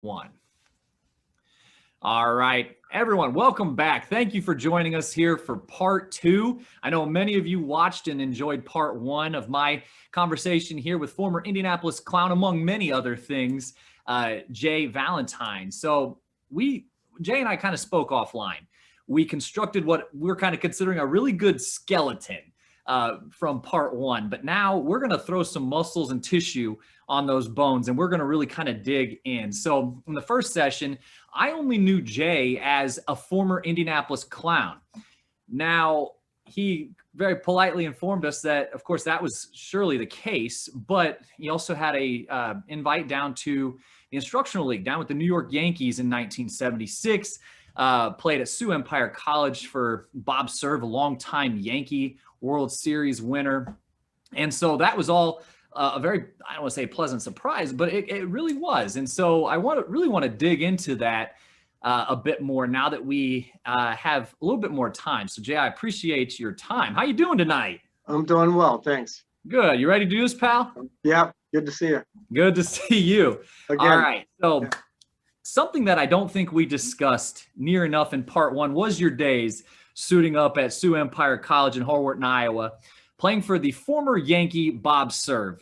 One. All right, everyone, welcome back. Thank you for joining us here for part two. I know many of you watched and enjoyed part one of my conversation here with former Indianapolis Clown, among many other things, Jay Valentine. So Jay and I kind of spoke offline. We constructed what we're kind of considering a really good skeleton from part one, but now we're going to throw some muscles and tissue on those bones, and we're going to really kind of dig in. So in the first session, I only knew Jay as a former Indianapolis Clown. Now, he very politely informed us that, of course, that was surely the case, but he also had a invite down to the Instructional League, down with the New York Yankees in 1976, played at Sioux Empire College for Bob Cerv, a longtime Yankee World Series winner. And so that was all a very, I don't want to say pleasant surprise, but it really was. And so I really want to dig into that a bit more now that we have a little bit more time. So Jay, I appreciate your time. How you doing tonight? I'm doing well, thanks. Good. You ready to do this, pal? Yeah, good to see you. Good to see you. Again. All right. So something that I don't think we discussed near enough in part one was your days suiting up at Sioux Empire College in Harworton, Iowa, playing for the former Yankee Bob Cerv.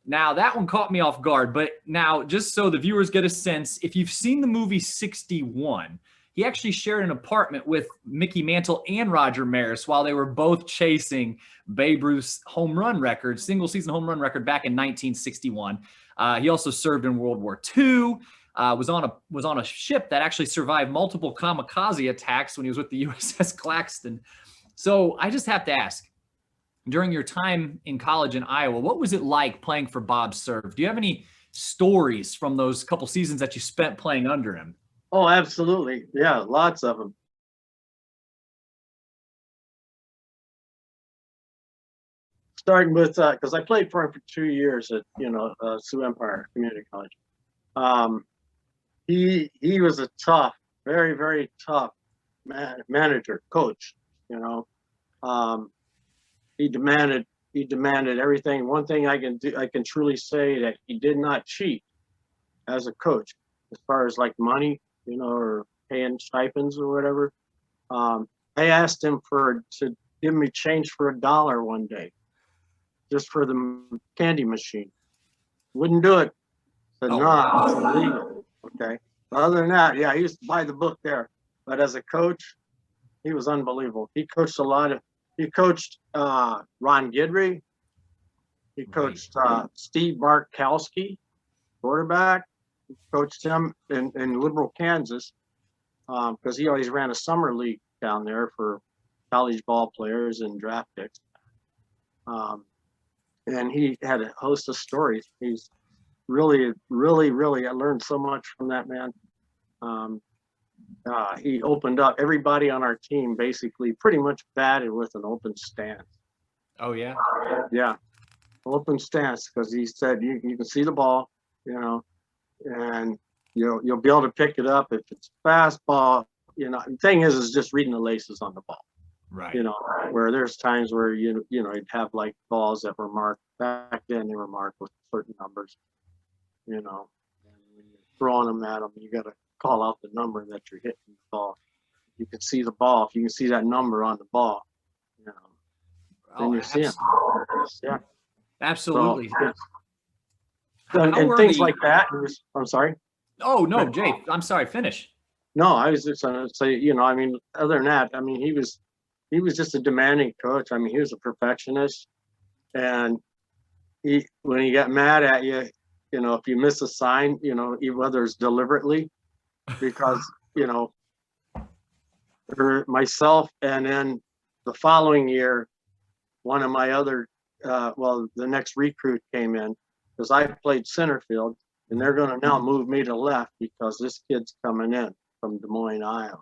Now, that one caught me off guard, but now, just so the viewers get a sense, if you've seen the movie 61, he actually shared an apartment with Mickey Mantle and Roger Maris while they were both chasing Babe Ruth's home run record, single-season home run record back in 1961. He also served in World War II, was on a ship that actually survived multiple kamikaze attacks when he was with the USS Claxton. So I just have to ask, during your time in college in Iowa, what was it like playing for Bob Cerv? Do you have any stories from those couple seasons that you spent playing under him? Oh, absolutely. Yeah, lots of them. Starting with, because I played for him for 2 years at, Sioux Empire Community College. He was a tough, very, very tough manager, coach, He demanded everything. One thing I can truly say that he did not cheat as a coach, as far as like money, or paying stipends or whatever. I asked him to give me change for $1 one day, just for the candy machine. Wouldn't do it. Said, no, it's illegal. Okay. Other than that, yeah, he used to buy the book there. But as a coach, he was unbelievable. He coached He coached Ron Guidry. He coached Steve Bartkowski, quarterback. He coached him in Liberal, Kansas, because he always ran a summer league down there for college ball players and draft picks. And he had a host of stories. He's really, really, really, I learned so much from that man. He opened up everybody on our team, basically pretty much batted with an open stance. Oh, yeah? Yeah, open stance, because he said you can see the ball, and you'll be able to pick it up if it's fastball. The thing is just reading the laces on the ball. Right. Where there's times where you'd have like balls that were marked back then. They were marked with certain numbers. And when you're throwing them at them, you got to call out the number that you're hitting the ball. You can see the ball. If you can see that number on the ball, then you see it. Yeah, absolutely. So, and things like that. I'm sorry. Oh no, Jay. I'm sorry. Finish. No, I was just going to say, other than that, he was just a demanding coach. He was a perfectionist, and when he got mad at you, if you miss a sign, whether it's deliberately, because myself, and then the following year, one of my other, the next recruit came in, because I played center field, and they're going to now move me to left because this kid's coming in from Des Moines, Iowa,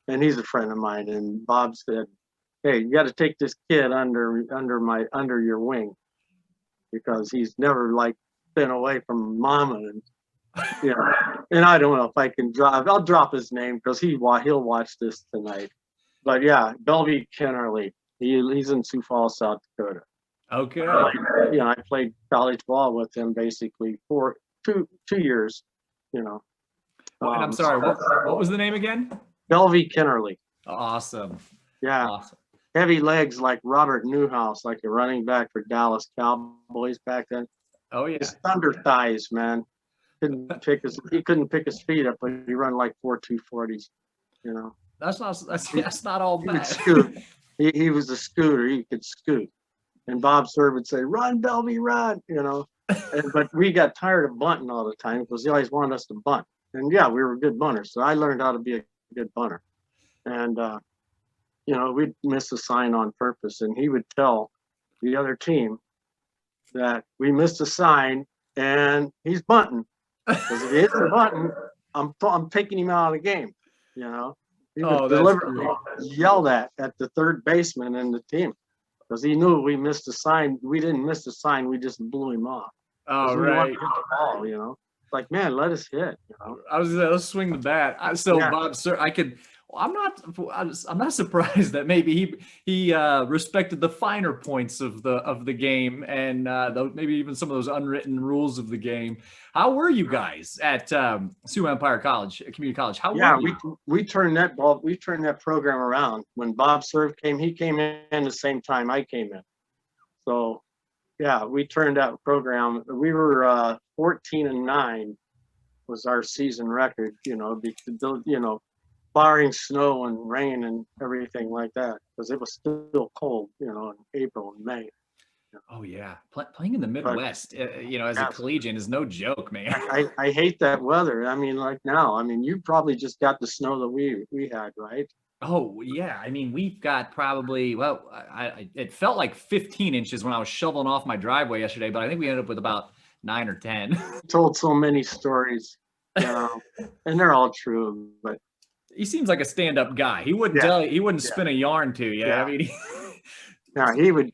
and he's a friend of mine. And Bob said, "Hey, you got to take this kid under your wing, because he's never been away from mama." And and I don't know if I can I'll drop his name because he'll watch this tonight. But yeah, Bellevue Kennerly. He's in Sioux Falls, South Dakota. Okay. I played college ball with him basically for two years, you know. Well, and I'm sorry, what was the name again? Belvy Kennerly. Awesome. Yeah. Awesome. Heavy legs like Robert Newhouse, like a running back for Dallas Cowboys back then. Oh yeah. His thunder thighs, man. He couldn't pick his feet up, but he run like 4.240s, you know. That's not all He would bad. scoot. He was a scooter. He could scoot. And Bob Cerv would say, "Run, Belvy, run," you know. But we got tired of bunting all the time because he always wanted us to bunt. And yeah, we were good bunters. So I learned how to be a good bunter. And you know, we'd miss a sign on purpose, and he would tell the other team that we missed a sign and he's bunting. Because if he isn't bunting, I'm taking him out of the game. You know, he would deliberately yell at the third baseman and the team because he knew we missed a sign. We didn't miss a sign. We just blew him off. Oh, we right. wanted to hit the ball, you know. Like, man, let us hit. You know? I was gonna say, let's swing the bat. Bob, sir, I'm not surprised that maybe he respected the finer points of the game and maybe even some of those unwritten rules of the game. How were you guys at Sioux Empire Community College? How were you? we turned that program around when Bob Cerv came. He came in the same time I came in. So yeah, we turned that program. We were 14-9 was our season record. You know, barring snow and rain and everything like that, because it was still cold, you know, in April and May. Oh yeah, playing in the Midwest, you know, as a collegiate is no joke, man. I hate that weather. I mean, like now, I mean, you probably just got the snow that we had, right? Oh yeah, I mean, we've got probably, well, it felt like 15 inches when I was shoveling off my driveway yesterday, but I think we ended up with about 9 or 10. Told so many stories, you know, and they're all true, but. He seems like a stand-up guy. He wouldn't tell you, he wouldn't spin a yarn to you. Yeah. I mean, he would.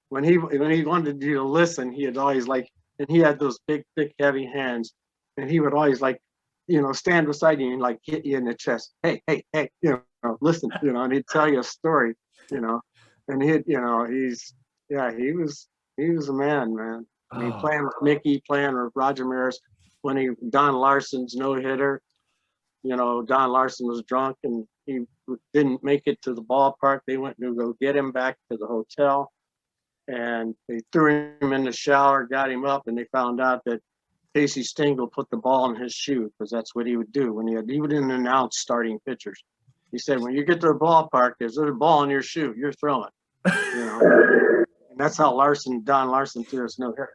When he wanted you to listen, he'd always and he had those big, thick, heavy hands, and he would always you know, stand beside you and hit you in the chest. Hey, you know, listen, you know, and he'd tell you a story, you know, and he was a man. I mean, playing with Mickey, playing with Roger Maris, when Don Larson's no-hitter. You know, Don Larson was drunk and he didn't make it to the ballpark. They went to go get him back to the hotel, and they threw him in the shower, got him up, and they found out that Casey Stengel put the ball in his shoe, because that's what he would do when he wouldn't announce starting pitchers. He said, when you get to the ballpark, there's a ball in your shoe, you're throwing. You know, and that's how Don Larson threw his no-hitter.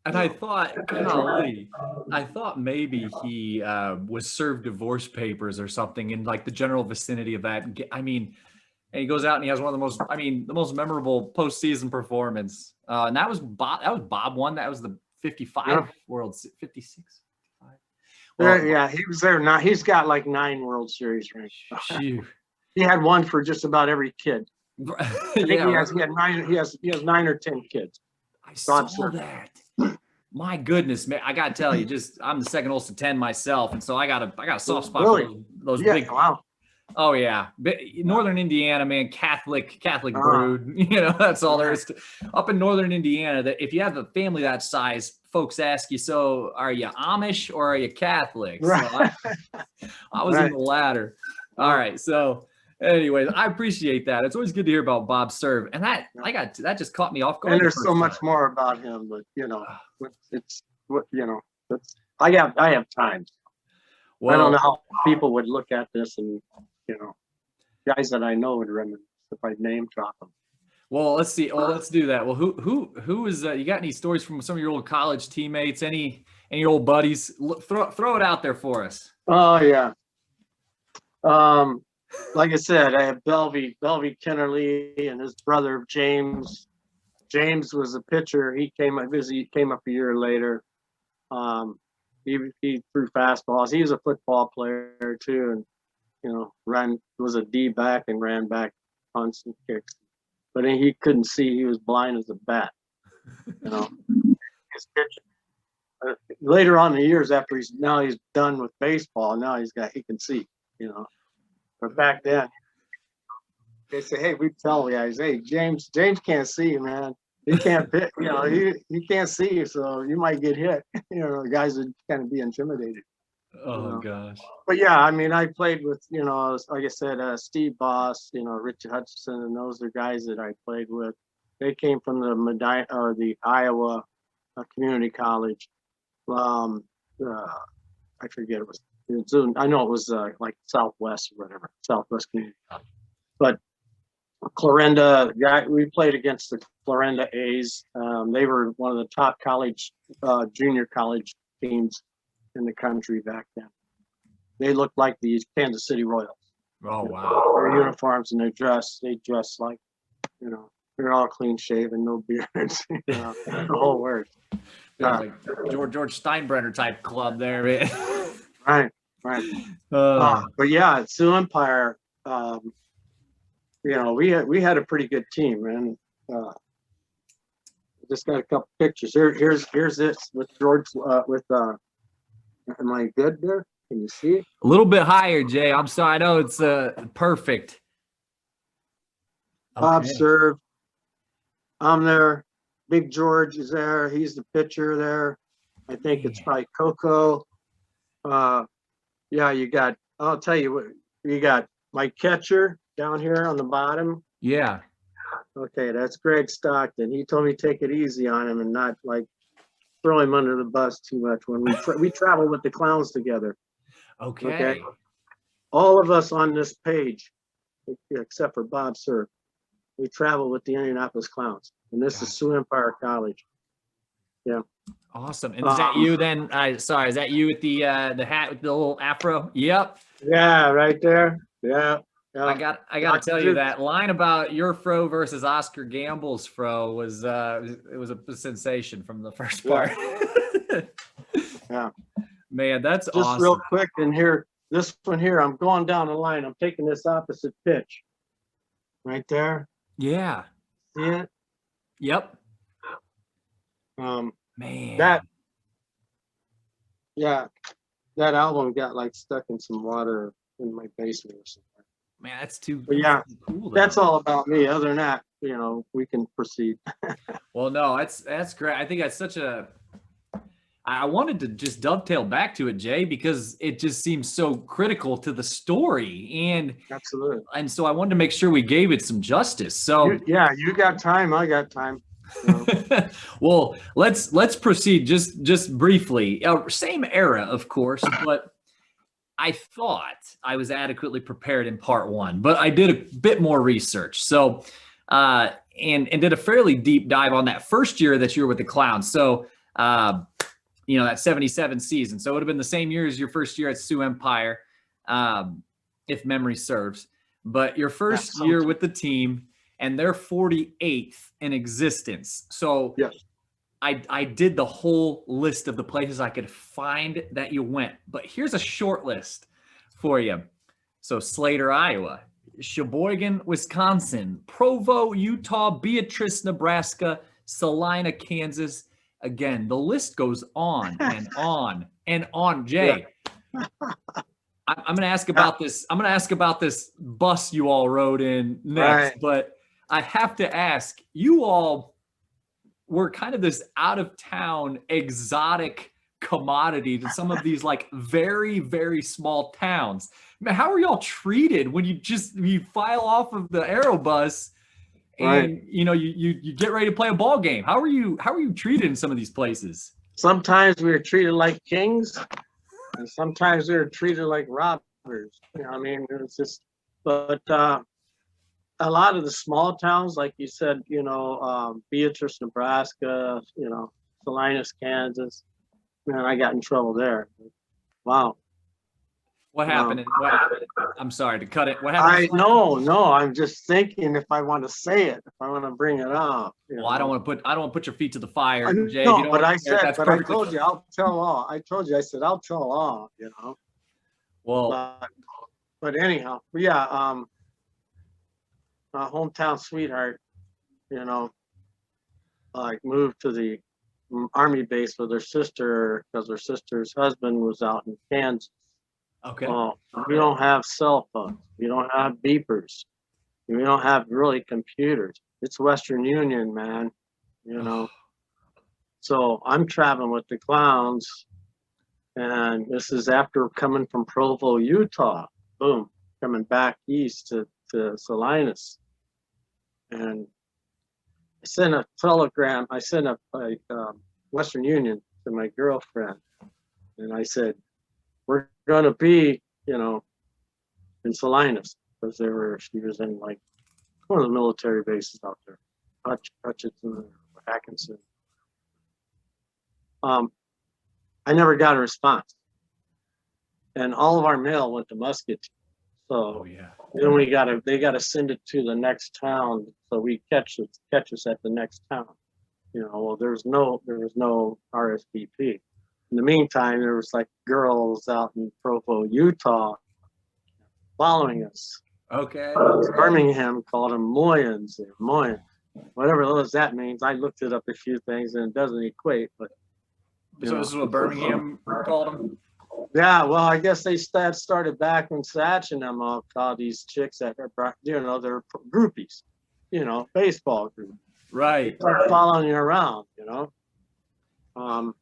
And I thought, golly, maybe he was served divorce papers or something in the general vicinity of that. I mean, and he goes out and he has one of the most memorable postseason performance. And that was Bob won. That was the 55 World 56. 55. Well, yeah, he was there. Now he's got 9 World Series rings. He had one for just about every kid. I think he has 9 or 10 kids. I saw that. My goodness, man! I gotta tell you, I'm the second oldest of 10 myself, and so I got a soft spot for those big. Wow. Oh yeah, Northern Indiana, man, Catholic brood. You know, that's all there is to. Up in Northern Indiana, that if you have a family that size, folks ask you, so are you Amish or are you Catholic? Right. So I was in the latter. All right, so. Anyways, I appreciate that. It's always good to hear about Bob Cerv, and that just caught me off guard. And there's so much more about him, but you know, I have time. Well, I don't know how people would look at this, and you know, guys that I know would reminisce if I name drop them. Well, let's see. Well, let's do that. Well, who is? You got any stories from some of your old college teammates? Any old buddies? Throw it out there for us. Oh yeah. Like I said, I have Belvy Kennerly and his brother James. James was a pitcher. He came up a year later. He threw fastballs. He was a football player too, and you know, was a D-back and ran back punts and kicks. But he couldn't see. He was blind as a bat. You know, his pitching. Later on in the years, after he's done with baseball, now he can see. You know. But back then, they say, hey, we tell guys, hey, James can't see, man. he can't fit, he can't see you, so you might get hit. The guys would kind of be intimidated. Oh gosh. But yeah, I mean, I played with, like I said, Steve Boss, Richard Hutchinson, and those are guys that I played with. They came from the Iowa Community College. I forget, I know it was like Southwest or whatever, Southwest Community College. But Clarinda, we played against the Clarinda A's. They were one of the top junior college teams in the country back then. They looked like the Kansas City Royals. Oh wow! Their uniforms and they dress like, they're all clean shaven, no beards, the whole works. Like George Steinbrenner type club there, man. Right. But yeah, at Sioux Empire, we had a pretty good team, man. Just got a couple pictures. Here's this with George. Am I good there? Can you see it? A little bit higher, Jay. I'm sorry. I know it's perfect. Bob Okay. Cerv. I'm there. Big George is there. He's the pitcher there. I think it's probably Coco. Yeah, I'll tell you what, you got my catcher down here on the bottom. Yeah. Okay, that's Greg Stockton. He told me to take it easy on him and not like throw him under the bus too much when we travel with the Clowns together. Okay. All of us on this page, except for Bob Cerv, we travel with the Indianapolis Clowns, and this is Sioux Empire College. Yeah. Awesome. And is that you then? Sorry, is that you with the hat with the little afro? Yep. Yeah, right there. Yeah. I got to tell you, that line about your fro versus Oscar Gamble's fro was it was a sensation from the first part. Yeah. Man, that's just awesome. Real quick, and here, this one here, I'm going down the line. I'm taking this opposite pitch. Right there. Yeah. See it? Yep. Man. That album got like stuck in some water in my basement or something. Man, that's too cool. That's all about me. Other than that, we can proceed. Well, no, that's great. I think that's such a. I wanted to just dovetail back to it, Jay, because it just seems so critical to the story, and absolutely. And so I wanted to make sure we gave it some justice. So you got time. I got time. Well, let's proceed just briefly. Same era, of course, but I thought I was adequately prepared in part one, but I did a bit more research. So, and did a fairly deep dive on that first year that you were with the Clowns. So, that 77 season. So it would have been the same year as your first year at Sioux Empire, if memory serves. But your first year with the team, and they're 48th in existence. So yes. I did the whole list of the places I could find that you went, but here's a short list for you. So Slater, Iowa, Sheboygan, Wisconsin, Provo, Utah, Beatrice, Nebraska, Salina, Kansas. Again, the list goes on and on and on. Jay, I'm going to ask about this. I'm going to ask about this bus you all rode in next, but I have to ask, you all were kind of this out of town exotic commodity to some of these like very, very small towns. Man, how are y'all treated when you file off of the Aerobus and you get ready to play a ball game? How are you treated in some of these places? Sometimes we were treated like kings, and sometimes we were treated like robbers. I mean, it was just, but a lot of the small towns, like you said, Beatrice, Nebraska, Salinas, Kansas, man, I got in trouble there. Wow. What happened? I'm sorry to cut it. What happened? No, I'm just thinking if I want to say it, if I want to bring it up. Well, I don't want to put your feet to the fire, Jay. No, but I told you, I'll tell all. I told you, I said, I'll tell all, Well, but anyhow, yeah, my hometown sweetheart, like moved to the Army base with her sister because her sister's husband was out in Kansas. Okay. We don't have cell phones. We don't have beepers. We don't have really computers. It's Western Union, man. you know. So I'm traveling with the Clowns, and this is after coming from Provo, Utah. Boom, coming back east to Salinas. And I sent a telegram, I sent a Western Union to my girlfriend. And I said, we're going to be, you know, in Salinas, because she was in like one of the military bases out there, Hutchinson, Atkinson. I never got a response, and all of our mail went to Muscatine. So then they got to send it to the next town, so we catch us at the next town. You know, well, there was no RSVP. In the meantime, there was like girls out in Provo, Utah, following us. Okay. Birmingham called them Moyans, or Moyans, whatever that means. I looked it up a few things, and it doesn't equate, but. So this is what Birmingham called them? Yeah, well, I guess they started back when Satch and them all called these chicks that are, you know, they're groupies, you know, baseball groupies. Right. They start following you around, you know. Man.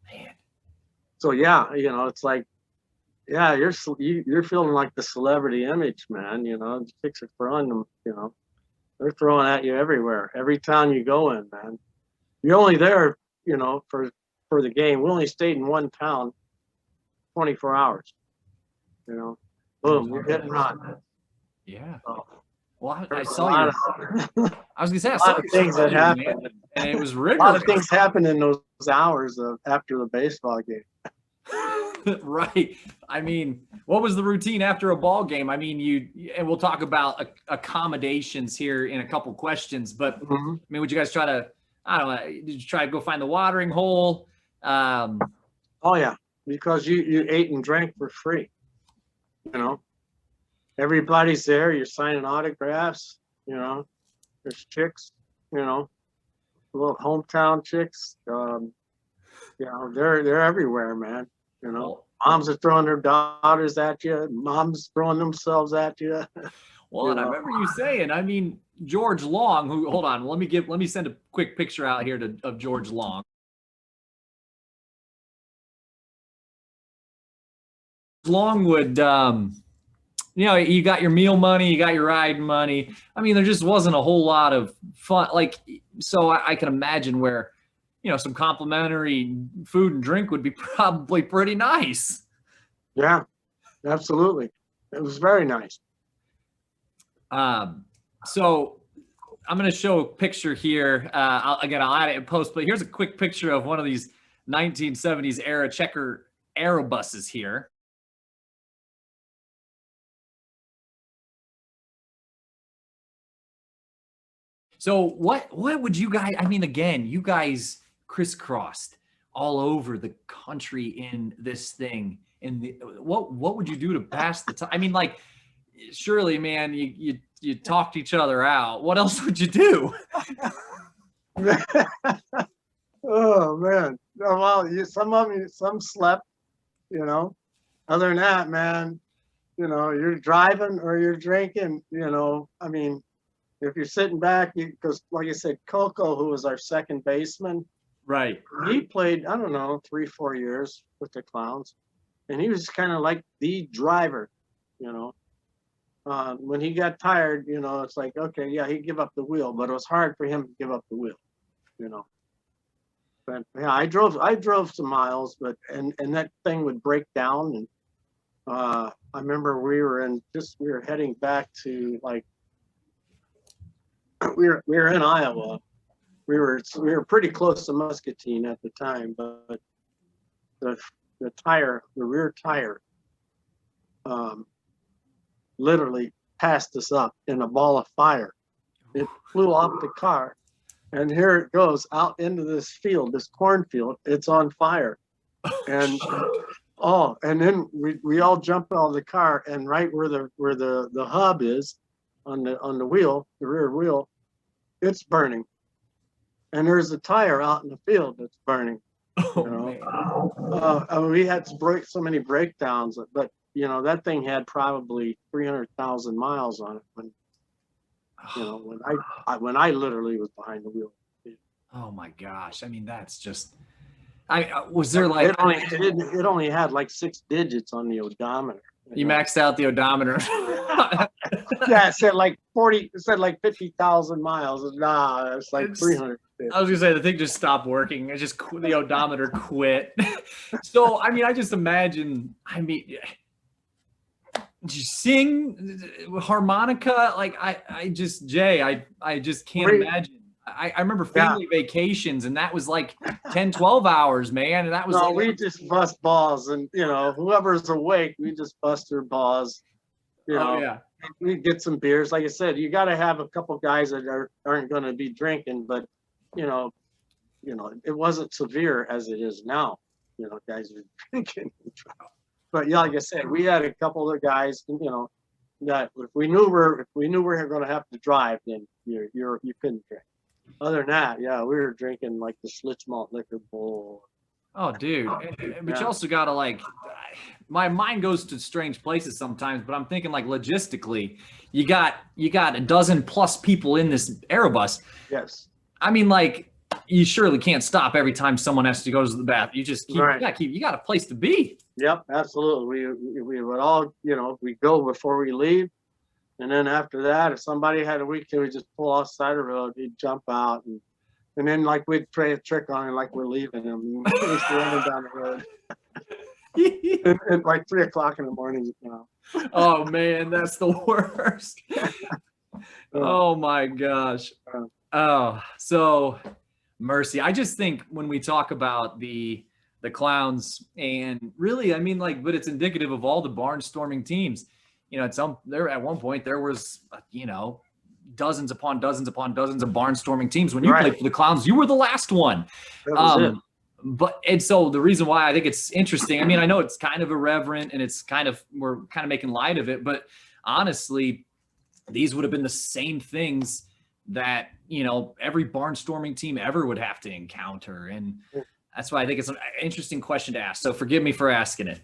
So yeah, you know, it's like, yeah, you're feeling like the celebrity image, man. You know, the chicks are throwing them, you know, they're throwing at you everywhere, every town you go in, man. You're only there, you know, for the game. We only stayed in one town 24 hours, you know. Boom, you're hit and run. Yeah. So, well, I saw you. I was gonna say, I saw things that happened, and it was rigorous. A lot of things happened in those hours after the baseball game. Right. I mean, what was the routine after a ball game? I mean, and we'll talk about accommodations here in a couple questions, but I mean, would you guys try to, I don't know, did you try to go find the watering hole? Oh yeah, because you ate and drank for free. You know, everybody's there. You're signing autographs. You know, there's chicks. You know, little hometown chicks. You know, they're everywhere, man. You know, moms are throwing their daughters at you. Moms throwing themselves at you. Well, and I remember you saying, I mean, George Long, who, hold on, let me send a quick picture out here of George Long. Long would, you know, you got your meal money, you got your ride money. I mean, there just wasn't a whole lot of fun. Like, so I can imagine where, you know, some complimentary food and drink would be probably pretty nice. Yeah, absolutely. It was very nice. So I'm going to show a picture here. I'll add it in post, but here's a quick picture of one of these 1970s era Checker Aerobuses here. So what would you guys, I mean, again, you guys crisscrossed all over the country in this thing. And what would you do to pass the time? I mean, like, surely, man, you talked each other out. What else would you do? Oh man. Well, some slept, you know. Other than that, man, you know, you're driving or you're drinking, you know. I mean, if you're sitting back, because like I said, Coco, who was our second baseman, right? He played, I don't know, 3-4 years with the Clowns, and he was kind of like the driver, you know. When he got tired, you know, it's like, okay, yeah, he'd give up the wheel, but it was hard for him to give up the wheel, you know. But yeah, I drove some miles, but and that thing would break down, and I remember we were heading back to, like, we were in Iowa. We were pretty close to Muscatine at the time, but the rear tire, literally passed us up in a ball of fire. It flew off the car, and here it goes out into this field, this cornfield. It's on fire, and and then we all jump out of the car, and right where the hub is on the wheel, the rear wheel, it's burning, and there's a tire out in the field that's burning. You know? I mean, we had to so many breakdowns, but you know, that thing had probably 300,000 miles on it when I literally was behind the wheel. Oh my gosh. I mean, that's just, was there like, it only had like 6 digits on the odometer. You maxed out the odometer. Yeah, it said like 50,000 miles. Nah, it's like 300. I was gonna say the thing just stopped working. It just the odometer quit. So I mean, I just imagine. I mean, did you sing harmonica? Like I just can't imagine. I remember family vacations, and that was like 10, 12 hours, man. And that was we just bust balls, and whoever's awake, we just bust their balls. We get some beers. Like I said, you got to have a couple guys that aren't going to be drinking, but it wasn't severe as it is now. Guys are drinking. But yeah, like I said, we had a couple of guys, that if we knew we were going to have to drive, then you couldn't drink. Other than that, yeah, we were drinking like the Schlitz malt liquor bowl. Oh, dude. But you also got to my mind goes to strange places sometimes, but I'm thinking like logistically, you got a dozen plus people in this Aerobus. Yes. I mean, like, you surely can't stop every time someone has to go to the bathroom. You just you got a place to be. Yep, absolutely. We would all, we go before we leave. And then after that, if somebody had a weekend, we just pull off the side of the road, he'd jump out, and then like we'd play a trick on him like we're leaving him. He's running down the road. and like 3 o'clock in the morning, Oh man, that's the worst. Oh my gosh. Oh, so mercy. I just think when we talk about the Clowns, and really, I mean, like, but it's indicative of all the barnstorming teams. At one point there was, dozens upon dozens upon dozens of barnstorming teams. When you played for the Clowns, you were the last one. That was it. And so the reason why I think it's interesting, I mean, I know it's kind of irreverent and we're kind of making light of it, but honestly, these would have been the same things that, every barnstorming team ever would have to encounter. And that's why I think it's an interesting question to ask. So forgive me for asking it.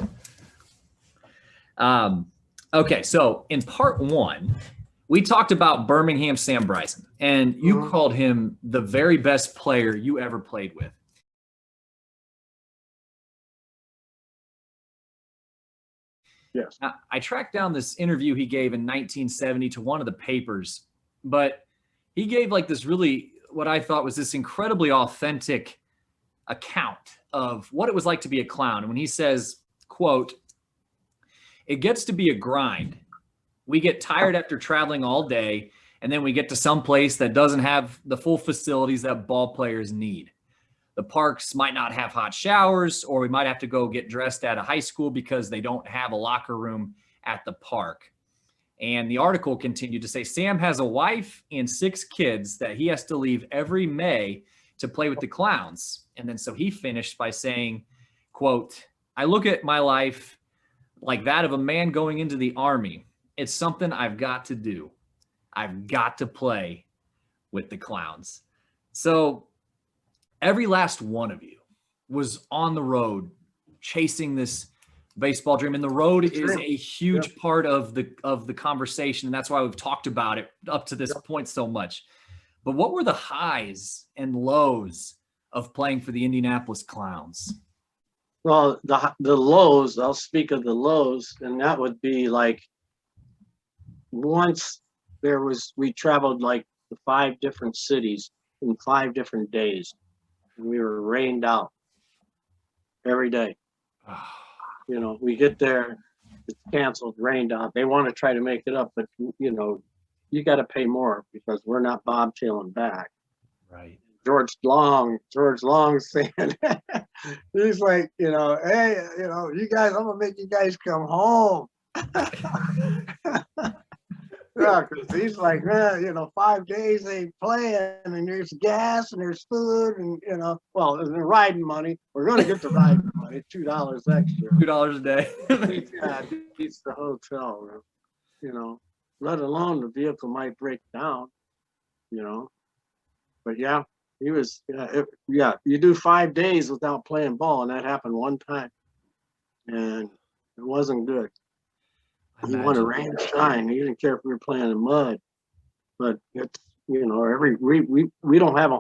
Okay, so in part 1, we talked about Birmingham Sam Bryson, and you called him the very best player you ever played with. Yes. Now, I tracked down this interview he gave in 1970 to one of the papers, but he gave like this really, what I thought was this incredibly authentic account of what it was like to be a clown. And when he says, quote, "It gets to be a grind. We get tired after traveling all day, and then we get to some place that doesn't have the full facilities that ball players need. The parks might not have hot showers, or we might have to go get dressed at a high school because they don't have a locker room at the park." And the article continued to say, Sam has a wife and 6 kids that he has to leave every May to play with the Clowns. And then so he finished by saying, quote, "I look at my life like that of a man going into the army. It's something I've got to do. I've got to play with the Clowns." So every last one of you was on the road chasing this baseball dream, and the road is a huge part of the conversation, and that's why we've talked about it up to this point so much. But what were the highs and lows of playing for the Indianapolis Clowns? Well, the lows, I'll speak of the lows, and that would be like once we traveled like to 5 different cities in 5 different days, and we were rained out every day. We get there, it's canceled, rained out. They want to try to make it up, but you got to pay more because we're not bobtailing back. Right. George Long saying, he's like, hey, you guys, I'm gonna make you guys come home. Yeah, because he's like, man, 5 days they playing, and there's gas and there's food, and well, there's the riding money. We're gonna get the riding money, $2 extra. $2 a day. Beats the hotel, let alone the vehicle might break down, But yeah, he was, you do 5 days without playing ball, and that happened one time, and it wasn't good. He wanted rain or shine. He didn't care if we were playing in mud, but you know, we don't have a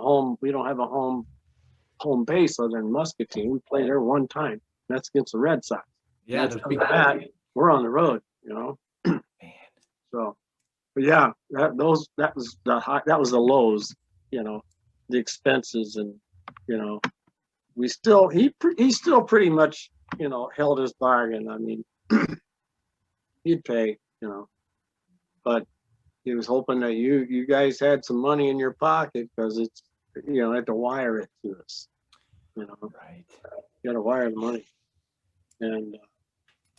home base other than Muscatine. We play there one time. That's against the Red Sox. Yeah, That's that we're on the road, you know. man. So, but yeah, that was the high, that was the lows, you know, the expenses, and you know, he still pretty much, you know, held his bargain. I mean, he'd pay, you know, but he was hoping that you guys had some money in your pocket, because it's, you know, had to wire it to us, you know. Right. You got to wire the money, and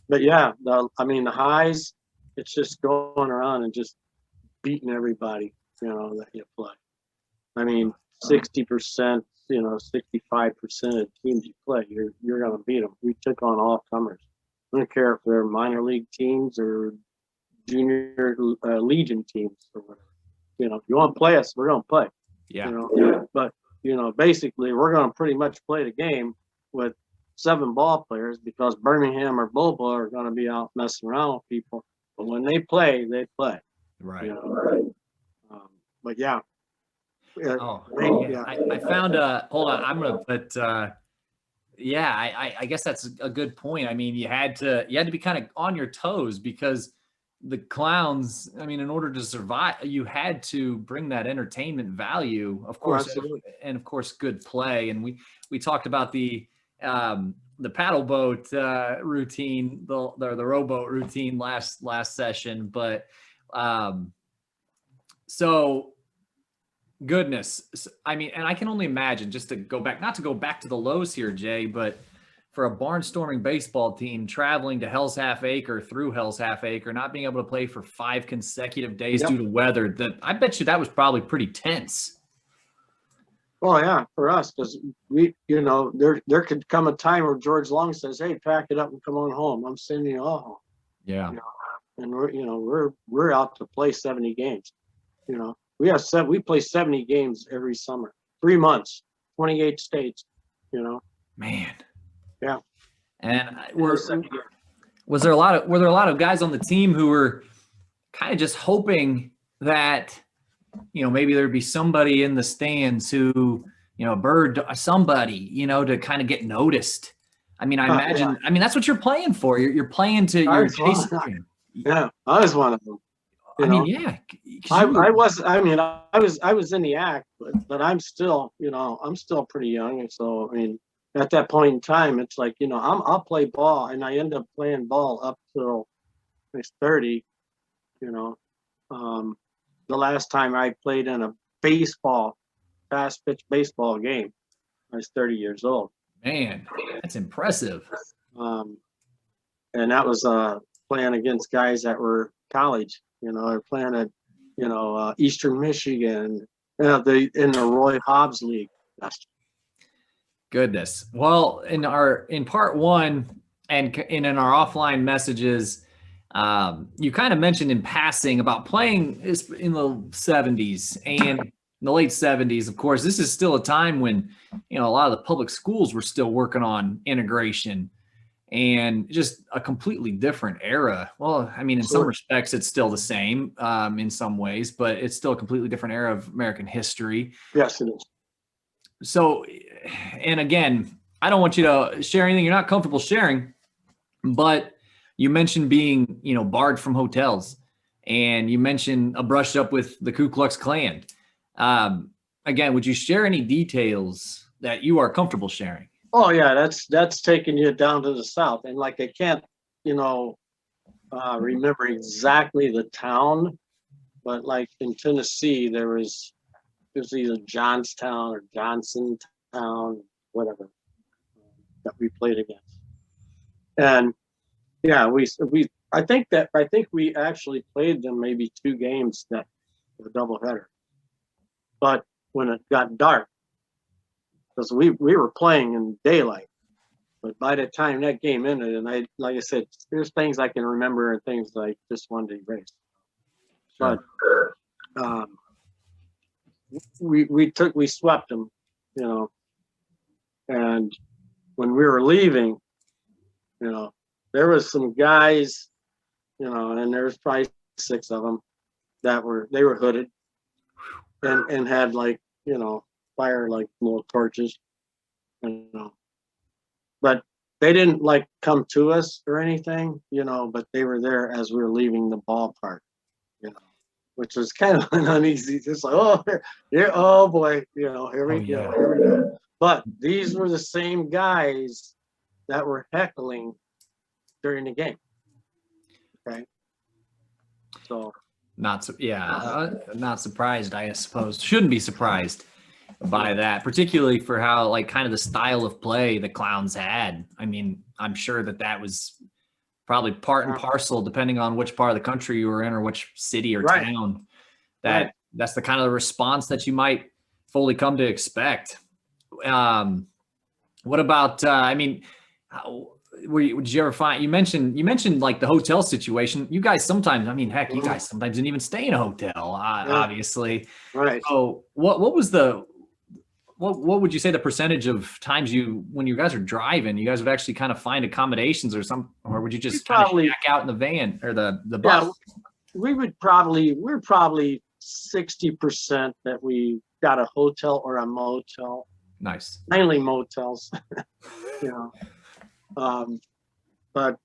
but yeah, I mean the highs, it's just going around and just beating everybody, you know, that you play. I mean, 60%, you know, 65% of teams you play, you're gonna beat them. We took on all comers. I don't care if they're minor league teams or junior legion teams or whatever. You know, if you want to play us, we're gonna play. Yeah. You know, but you know, basically, we're gonna pretty much play the game with 7 ball players, because Birmingham or Bobo are gonna be out messing around with people. But when they play, they play. Right. You know? But yeah. Oh, yeah. I found hold on, I'm gonna put yeah, I guess that's a good point. I mean, you had to be kind of on your toes, because the Clowns, I mean, in order to survive, you had to bring that entertainment value, of course, and of course, good play. And we talked about the paddle boat routine, the rowboat routine last session, but so goodness, I mean, and I can only imagine, just to go back, not to go back to the lows here, Jay, but for a barnstorming baseball team traveling to Hell's Half Acre, through Hell's Half Acre, not being able to play for 5 consecutive days due to weather, that I bet you that was probably pretty tense. Oh yeah, for us, because we, you know, there could come a time where George Long says, "Hey, pack it up and come on home. I'm sending you all home." Yeah. You know, and we're out to play 70 games. You know, we play 70 games every summer, 3 months, 28 states. You know, man. Yeah. And were there a lot of guys on the team who were kind of just hoping that, you know, maybe there'd be somebody in the stands who, you know, somebody, you know, to kind of get noticed? I mean, I imagine, I mean, that's what you're playing for. You're playing to your chasing. Yeah, I was one of them. I mean, yeah. I was in the act, but I'm still, you know, I'm still pretty young. And so, I mean, at that point in time, it's like, you know, I'll play ball, and I end up playing ball up till I was 30, you know. The last time I played in a fast pitch baseball game, I was 30 years old. Man, that's impressive. And that was playing against guys that were college, you know, they're playing at, you know, Eastern Michigan, in the Roy Hobbs League. Goodness. Well, in part 1 and in our offline messages, you kind of mentioned in passing about playing in the 70s and in the late 70s. Of course, this is still a time when, you know, a lot of the public schools were still working on integration, and just a completely different era. Well, I mean, in some respects, it's still the same in some ways, but it's still a completely different era of American history. Yes, it is. So, and again, I don't want you to share anything you're not comfortable sharing, but you mentioned being, you know, barred from hotels, and you mentioned a brush up with the Ku Klux Klan. Again, would you share any details that you are comfortable sharing? Oh yeah, that's taking you down to the South, and like I can't, you know, remember exactly the town, but like in Tennessee, there was either Johnstown or Johnsontown, whatever, that we played against. And yeah, I think we actually played them maybe 2 games, that a doubleheader. But when it got dark, because we were playing in daylight, but by the time that game ended, and like I said, there's things I can remember and things I just wanted to erase. But we swept them, you know. And when we were leaving, you know, there was some guys, you know, and there was probably 6 of them they were hooded, and had like, fire like little torches, but they didn't like come to us or anything, but they were there as we were leaving the ballpark, which was kind of an uneasy, just like, oh, here, oh boy, here we go, here we go. But these were the same guys that were heckling during the game. Okay. So. Not surprised, I suppose. Shouldn't be surprised by that, particularly for how, like, kind of the style of play the Clowns had. I mean, I'm sure that was probably part and parcel, depending on which part of the country you were in or which city or town. That's the kind of response that you might fully come to expect. What about? I mean, did you ever find? You mentioned like the hotel situation. You guys sometimes, I mean, heck, you guys sometimes didn't even stay in a hotel, obviously. Right. So what was what would you say the percentage of times when you guys are driving, you guys would actually kind of find accommodations or would you just kind of shack out in the van or the bus? Yeah, we're probably 60% that we got a hotel or a motel. Nice. Mainly motels, but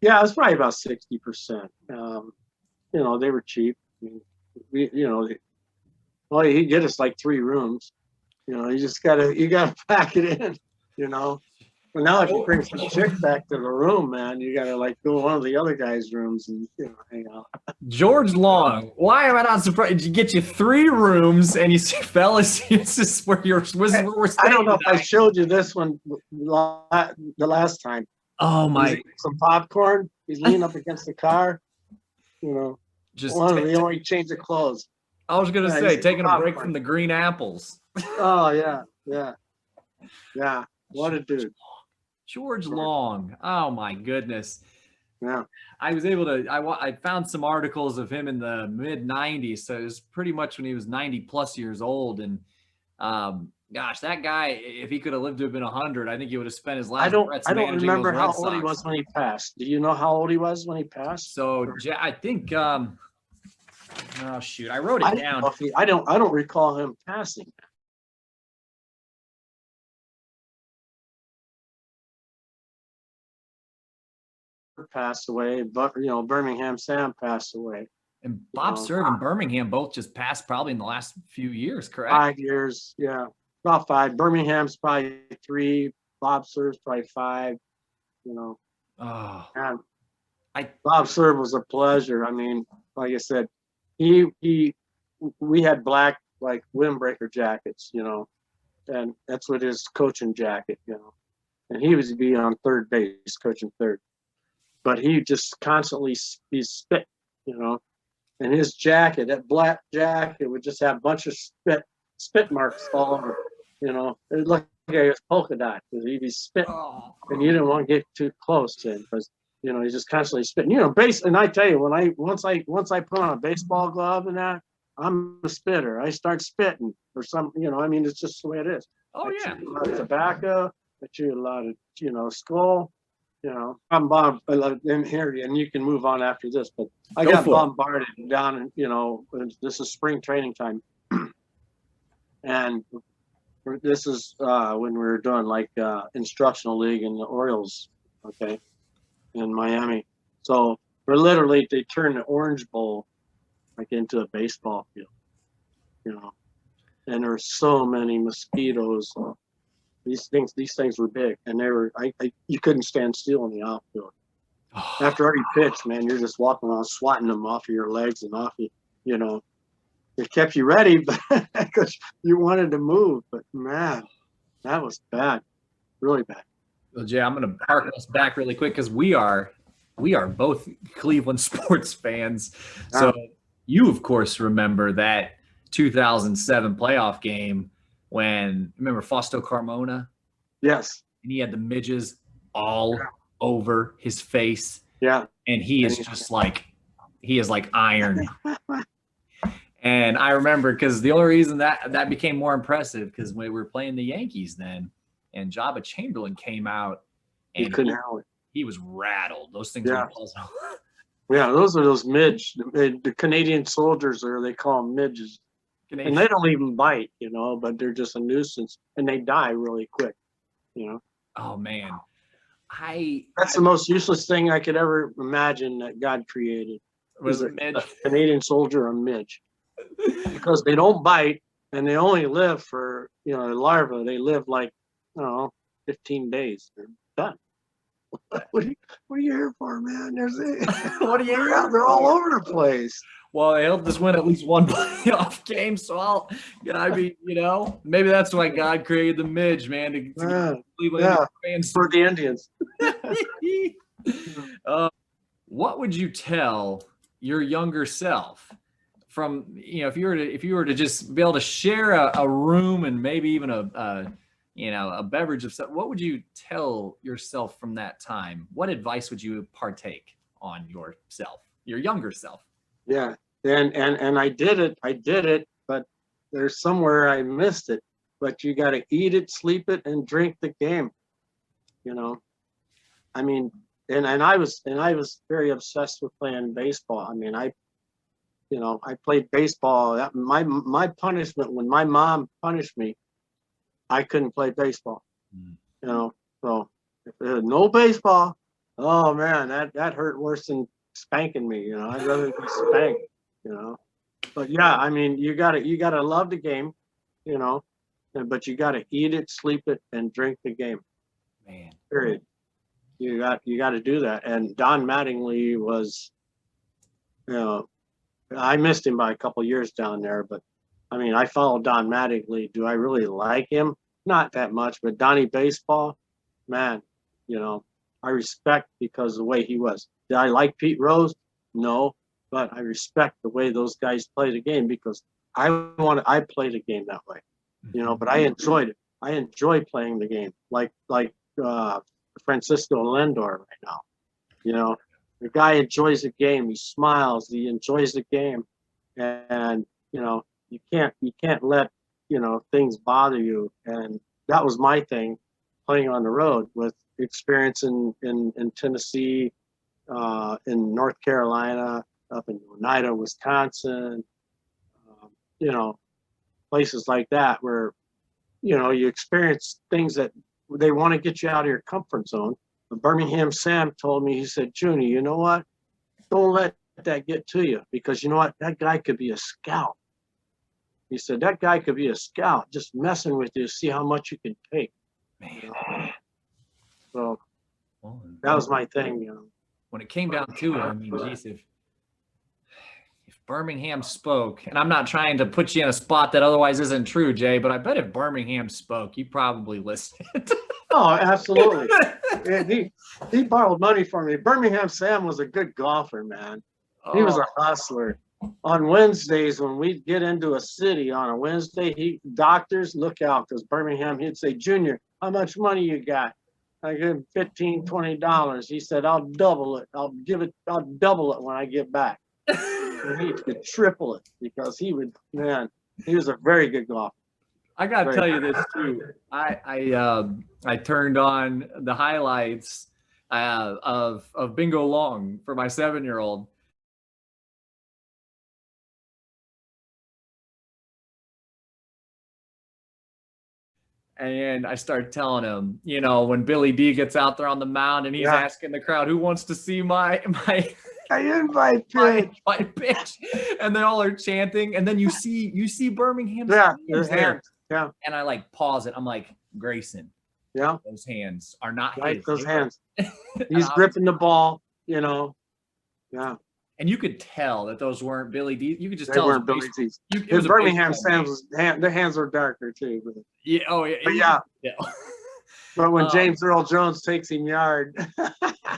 yeah, it was probably about 60%. They were cheap. I mean, well, he get us like 3 rooms. You just gotta pack it in. But now if you bring some chick back to the room, man, you gotta like go to one of the other guys' rooms and hang out. George Long, why am I not surprised? Did you get you 3 rooms and you see, fellas, this is where we're staying. I don't know if I showed you this one the last time. Oh my! Some popcorn. He's leaning up against the car. Just he only changed the clothes. I was gonna say taking a break from the green apples. Oh yeah. What a dude. George Long. Oh my goodness. Yeah. I was able to. I found some articles of him in the mid '90s, so it was pretty much when he was 90 plus years old, and gosh, that guy, if he could have lived to have been 100, I think he would have spent his last breaths managing those Red Sox. I don't remember how old he was when he passed. Do you know how old he was when he passed? So I think. Oh shoot, I wrote it down. I don't recall him passing. Passed away, but Birmingham Sam passed away. And Bob Cerv and Birmingham both just passed probably in the last few years, correct? 5 years, yeah. About 5. Birmingham's probably 3. Bob Cerv's probably 5. Oh. And Bob Cerv was a pleasure. I mean, like I said, we had black like windbreaker jackets, and that's what his coaching jacket, and he was be on third base, coaching third, but he just constantly spit, and his jacket, that black jacket, would just have a bunch of spit marks all over, it looked like it was polka dot because he'd be spitting, and you didn't want to get too close to him because he's just constantly spitting. And I tell you, once I put on a baseball glove and that, I'm a spitter. I start spitting or something. I mean, it's just the way it is. Oh yeah. A lot of tobacco. I chew a lot of skull. I'm Bob in here, and you can move on after this. But I got bombarded down, this is spring training time, and this is when we were doing like instructional league in the Orioles. Okay. In Miami. So they turned the Orange Bowl like into a baseball field, and there's so many mosquitoes. These things were big, and they were, you couldn't stand still in the outfield. After every pitch, man, you're just walking around swatting them off of your legs and off you, it kept you ready, but because you wanted to move, but man, that was bad, really bad. Well, Jay, I'm going to harken us back really quick because we are both Cleveland sports fans. So you, of course, remember that 2007 playoff game when, remember Fausto Carmona? Yes. And he had the midges all over his face. Yeah. And he is just like, iron. And I remember because the only reason that became more impressive because we were playing the Yankees then. And Jabba Chamberlain came out, and he couldn't handle it. He was rattled. Those things were puzzle. Yeah, those are those midge. The Canadian soldiers, or they call them midges. And they don't even bite, but they're just a nuisance, and they die really quick, Oh man, That's the most useless thing I could ever imagine that God created. was A midge. Canadian soldier, a midge, because they don't bite, and they only live for, the larvae. They live like, 15 days. They're done. What are you here for, man? What are you here for? They're all over the place. Well, they helped us win at least one playoff game, so maybe that's why God created the midge, man, to Yeah, fans. for the Indians. What would you tell your younger self from, if you were to just be able to share a room and maybe even a beverage of stuff, what would you tell yourself from that time? What advice would you partake on yourself, your younger self? Yeah, and I did it, but there's somewhere I missed it. But you got to eat it, sleep it, and drink the game. I mean, and I was very obsessed with playing baseball. I mean, I played baseball. My punishment, when my mom punished me, I couldn't play baseball. So if there was no baseball, oh man, that hurt worse than spanking me. I'd rather be spanked. But yeah, I mean, you gotta love the game, but you gotta eat it, sleep it, and drink the game. Man, period. You got to do that. And Don Mattingly was, I missed him by a couple years down there, but I mean, I followed Don Mattingly. Do I really like him? Not that much, but Donnie Baseball, man, I respect because of the way he was. Did I like Pete Rose? No, but I respect the way those guys play the game because I play the game that way, but I enjoyed it. I enjoy playing the game like Francisco Lindor right now. The guy enjoys the game. He smiles. He enjoys the game, and you can't let things bother you. And that was my thing, playing on the road with experience in Tennessee, in North Carolina, up in Oneida, Wisconsin, places like that where you experience things that they want to get you out of your comfort zone. But Birmingham Sam told me, he said, Junie, you know what? Don't let that get to you because you know what? That guy could be a scout. He said, that guy could be a scout, just messing with you to see how much you can take. Man. So that was my thing. When it came down to it, I mean, geez, if Birmingham spoke, and I'm not trying to put you in a spot that otherwise isn't true, Jay, but I bet if Birmingham spoke, you probably listened. Oh, absolutely. He borrowed money from me. Birmingham Sam was a good golfer, man. He was a hustler. On Wednesdays, when we'd get into a city on a Wednesday, doctors, look out, because Birmingham, he'd say, Junior, how much money you got? I give him $15, $20. He said, I'll double it. I'll double it when I get back. And he could triple it because he was a very good golfer. I got to tell you this too. I turned on the highlights of Bingo Long for my 7-year-old. And I started telling him, when Billy D gets out there on the mound and he's asking the crowd, who wants to see my invite pitch? And they all are chanting. And then you see Birmingham's hands there. Yeah. And I pause it. I'm like, Grayson. Yeah. Those hands are not his. Those hands. He's gripping the ball, Yeah. And you could tell that those weren't Billy D. You could just tell. They weren't Billy D's. Birmingham Sam's, their hands were darker too. But, yeah. Oh yeah. But yeah. But when James Earl Jones takes him yard.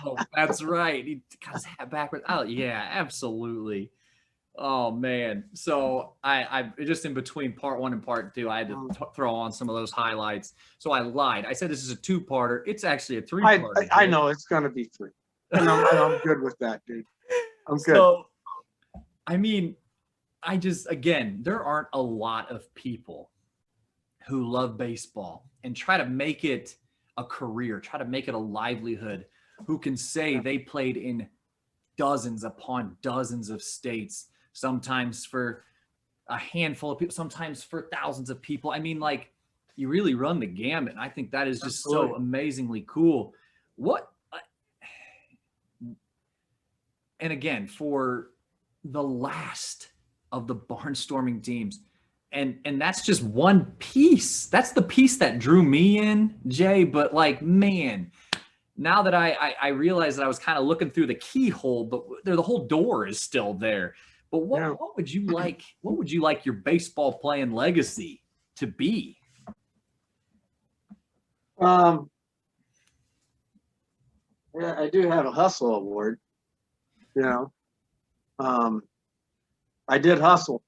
Oh, that's right. He got his hat backwards. Oh yeah, absolutely. Oh man. So I just in between part 1 and part 2, I had to throw on some of those highlights. So I lied. I said this is a 2-parter. It's actually a 3-parter. I know it's gonna be 3. And I'm good with that, dude. I'm good. So, I mean, again, there aren't a lot of people who love baseball and try to make it a career, try to make it a livelihood, who can say they played in dozens upon dozens of states, sometimes for a handful of people, sometimes for thousands of people. I mean, like, you really run the gamut. And I think that is just so amazingly cool. What, and again, for the last of the barnstorming teams, and that's just one piece. That's the piece that drew me in, Jay. But like, man, now that I realized that I was kind of looking through the keyhole, but the whole door is still there. But what would you like? What would you like your baseball playing legacy to be? Yeah, I do have a hustle award. You know, I did hustle.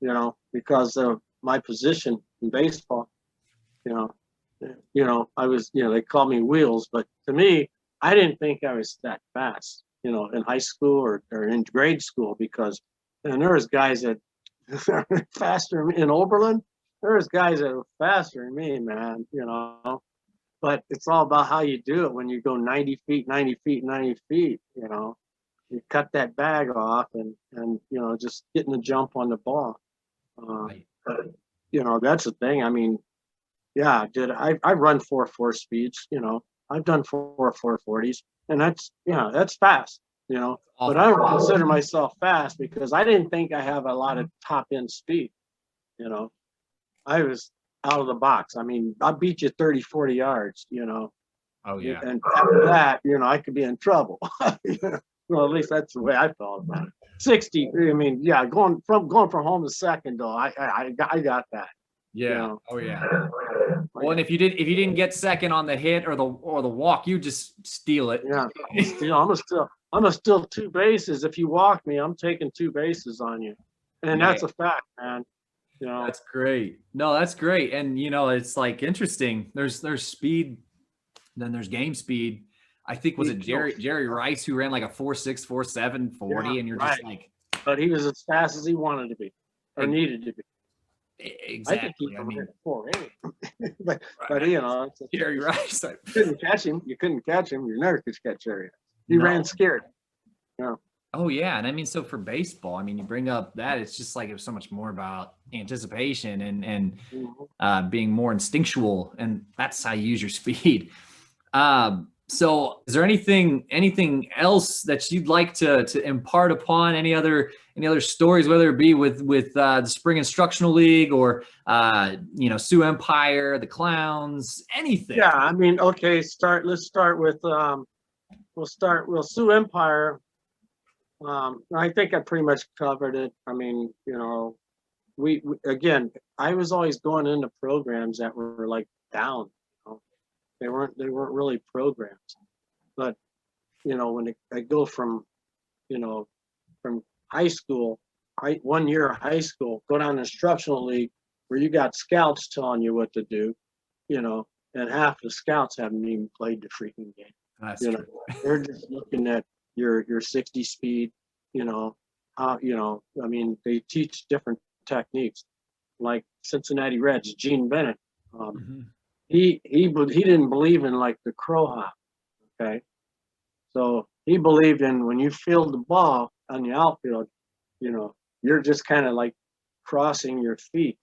You know, because of my position in baseball. You know, I was. You know, they call me Wheels, but to me, I didn't think I was that fast. You know, in high school or in grade school, because and there was guys that faster in Oberlin. There was guys that were faster than me, man. You know, but it's all about how you do it when you go 90 feet, 90 feet, 90 feet. You know, you cut that bag off and you know, just getting the jump on the ball. But, you know, that's the thing. I mean, yeah, I run 4.4 speeds, you know, I've done 4.40s, and that's fast, you know, but I don't consider myself fast because I didn't think I have a lot of top end speed, you know, I was out of the box. I mean, I beat you 30, 40 yards, you know. Oh yeah. And after that, you know, I could be in trouble. Well, at least that's the way I felt about it. 60. I mean, yeah, going from home to second though, I got that. Yeah. You know? Oh yeah. Well, and if you didn't get second on the hit or the walk, you just steal it. Yeah. I'm gonna steal 2 bases. If you walk me, I'm taking 2 bases on you. And that's a fact, man. You know. That's great. No, that's great. And you know, it's like interesting. There's speed, then there's game speed. I think was it Jerry Rice who ran like a 4.6, 4.7, 40, and you're just like. But he was as fast as he wanted to be, or needed to be. Exactly. I mean, 4, but you know, Jerry Rice. You couldn't catch him. You never could catch Jerry. He ran scared. Yeah. Oh yeah, and I mean, so for baseball, I mean, you bring up that it's just like it was so much more about anticipation and being more instinctual, and that's how you use your speed. So is there anything else that you'd like to impart upon, any other stories, whether it be with the Spring Instructional League or you know, Sioux Empire, the Clowns, anything? Yeah, I mean, okay, let's start with Sioux Empire. I think I pretty much covered it. I mean, you know, we again, I was always going into programs that were like down. They weren't really programs, but you know, when I go from, you know, from high school, 1 year of high school, go down to instructional league where you got scouts telling you what to do, you know, and half the scouts haven't even played the freaking game. That's you true. know, they're just looking at your 60 speed, you know, you know, I mean, they teach different techniques, like Cincinnati Reds, Gene Bennett. He didn't believe in like the crow hop, okay? So he believed in when you field the ball on the outfield, you know, you're just kind of like crossing your feet,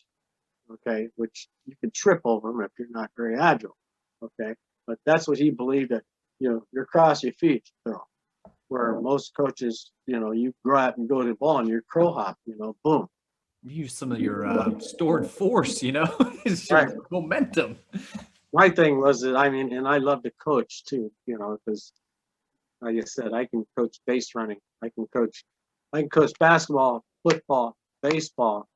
okay? Which you can trip over them if you're not very agile, okay? But that's what he believed, that, you know, you're cross your feet, you know, where most coaches, you know, you go out and go to the ball and you're crow hop, you know, boom. Use some of your stored force, you know, it's Right. Momentum. My thing was that, I mean, and I love to coach too, you know, because like I said, I can coach base running. I can coach basketball, football, baseball,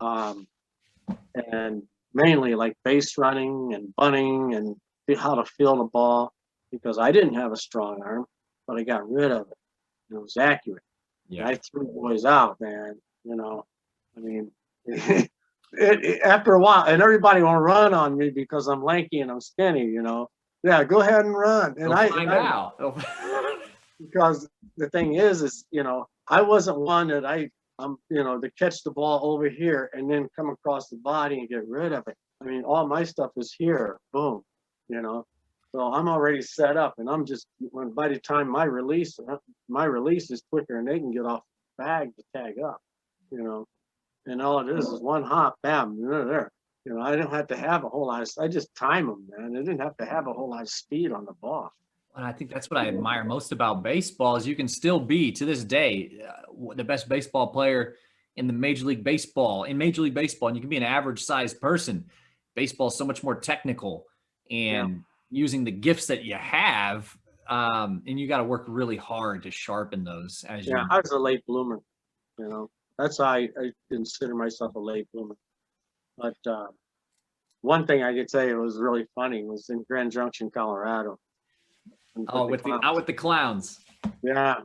and mainly like base running and bunting and how to field a ball, because I didn't have a strong arm, but I got rid of it. It was accurate. Yeah. I threw boys out, man, you know. I mean, after a while, and everybody want to run on me because I'm lanky and I'm skinny, you know. Yeah, go ahead and run. And I find out. Because the thing is, you know, I wasn't one that you know, to catch the ball over here and then come across the body and get rid of it. I mean, all my stuff is here, boom, you know. So I'm already set up, and I'm just, by the time my release is quicker, and they can get off the bag to tag up, you know. and all it is one hop, bam, they're there. You know, I don't have to have a whole lot of, I just time them, man. I didn't have to have a whole lot of speed on the ball. And I think that's what I admire most about baseball is you can still be, to this day, the best baseball player in the Major League Baseball, and you can be an average sized person. Baseball is so much more technical, and using the gifts that you have, and you got to work really hard to sharpen those. I was a late bloomer, you know. That's how I consider myself a late bloomer. But one thing I could say was really funny was in Grand Junction, Colorado. Out with the Clowns. Yeah,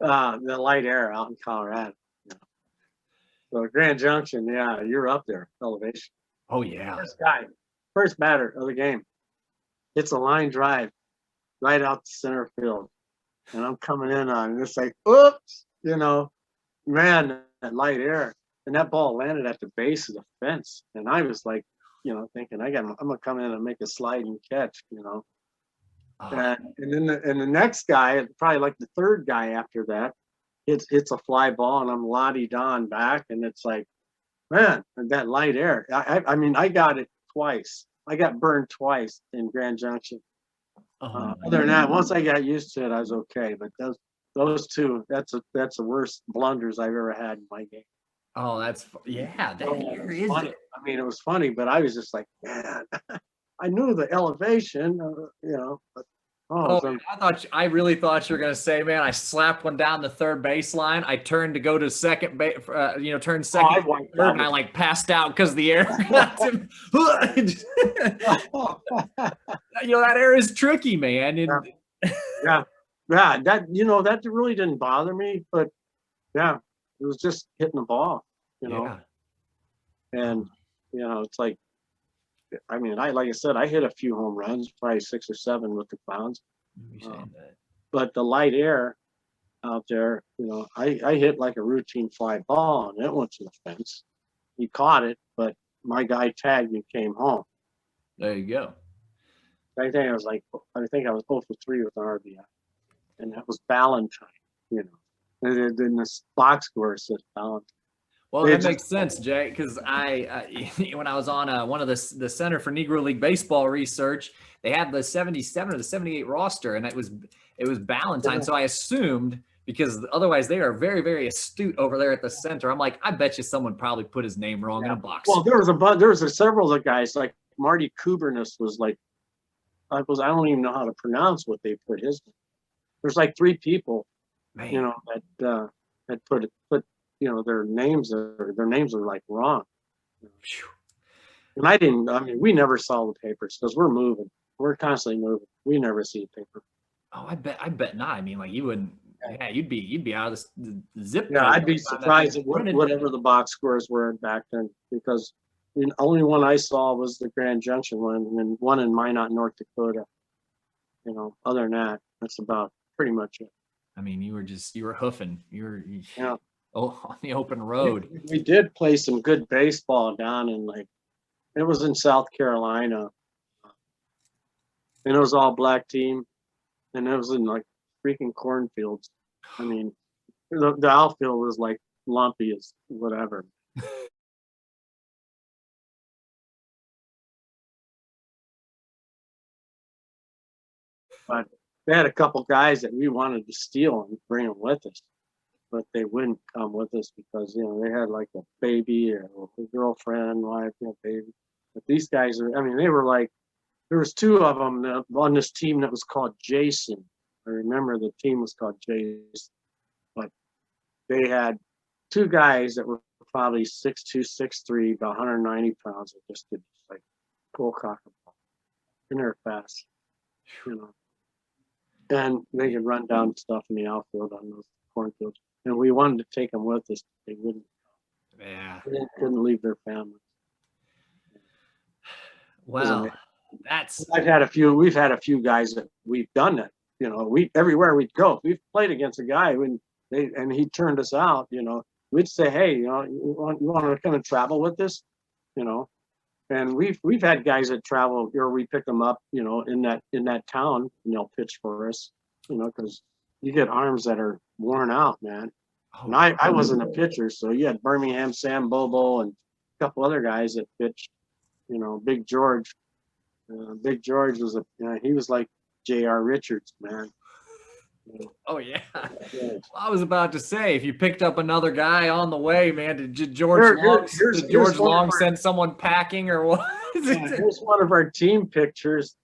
the light air out in Colorado. Yeah. So Grand Junction, yeah, you're up there, elevation. Oh yeah. First batter of the game. It's a line drive right out the center field, and I'm coming in on, and it's like, oops, you know, man, that light air, and that ball landed at the base of the fence, and I was like, you know, thinking I'm gonna come in and make a sliding catch, you know. And then the next guy, probably like the third guy after that, hits a fly ball, and I'm la-di-da back, and it's like, man, that light air. I mean, I got it twice. I got burned twice in Grand Junction. Other than that, once I got used to it, I was okay. But those two, that's the worst blunders I've ever had in my game. Oh, that is funny. I mean, it was funny, but I was just like, man, I knew the elevation, you know. But, I really thought you were gonna say, man, I slapped one down the third baseline. I turned to go to second base, turned second, third, and I like passed out because the air. You know, that air is tricky, man. Yeah. That, you know, that really didn't bother me, but yeah, it was just hitting the ball, you know. And you know, it's like, I mean, like I said, I hit a few home runs, probably 6 or 7 with the Clowns. But the light air out there, you know, I hit like a routine fly ball, and it went to the fence. He caught it, but my guy tagged and came home. There you go. I think I was 0 for 3 with an RBI, and that was Valentine, you know. And then this box score says Valentine. Well, that makes sense, Jay, because when I was on one of the Center for Negro League Baseball research, they had the 77 or the 78 roster, and it was Valentine. So I assumed, because otherwise they are very, very astute over there at the center. I'm like, I bet you someone probably put his name wrong in a box. Well, there was several of the guys, like Marty Kubernis was like, I don't even know how to pronounce what they put his name. There's like 3 people, man, you know, that put you know, their names are like wrong. And I mean, we never saw the papers because we're moving. We're constantly moving. We never see a paper. Oh, I bet not. I mean, like you wouldn't. Yeah, you'd be out of the zip. Yeah, I'd be surprised at whatever the box scores were back then, because the only one I saw was the Grand Junction one, and one in Minot, North Dakota. You know, other than that, that's about pretty much it. I mean, you were hoofing. On the open road. We did play some good baseball down in it was in South Carolina, and it was all black team, and it was in like freaking cornfields. I mean, the outfield was like lumpy as whatever. But they had a couple guys that we wanted to steal and bring them with us, but they wouldn't come with us because, you know, they had like a baby or a girlfriend, wife, you know, baby. But these guys they were like, there was 2 of them on this team that was called Jason. I remember the team was called Jason, but they had 2 guys that were probably 6'2", 6'3", about 190 pounds that just did like pull cock a ball. And they're fast, you know. And they could run down stuff in the outfield on those cornfields. And we wanted to take them with us. They wouldn't. Yeah. They couldn't leave their families. Well, we've had a few guys that we've done that. You know, everywhere we'd go, we've played against a guy and he turned us out. You know, we'd say, hey, you know, you want to come and travel with us, you know. And we've had guys that travel, or we pick them up, you know, in that town, and they'll pitch for us, you know, because you get arms that are worn out, man. And I wasn't a pitcher, so you had Birmingham, Sam Bobo, and a couple other guys that pitched. You know, Big George. Big George was he was like J.R. Richards, man. Oh yeah. I was about to say, if you picked up another guy on the way, man, did George Long send someone packing or what? Here's one of our team pictures.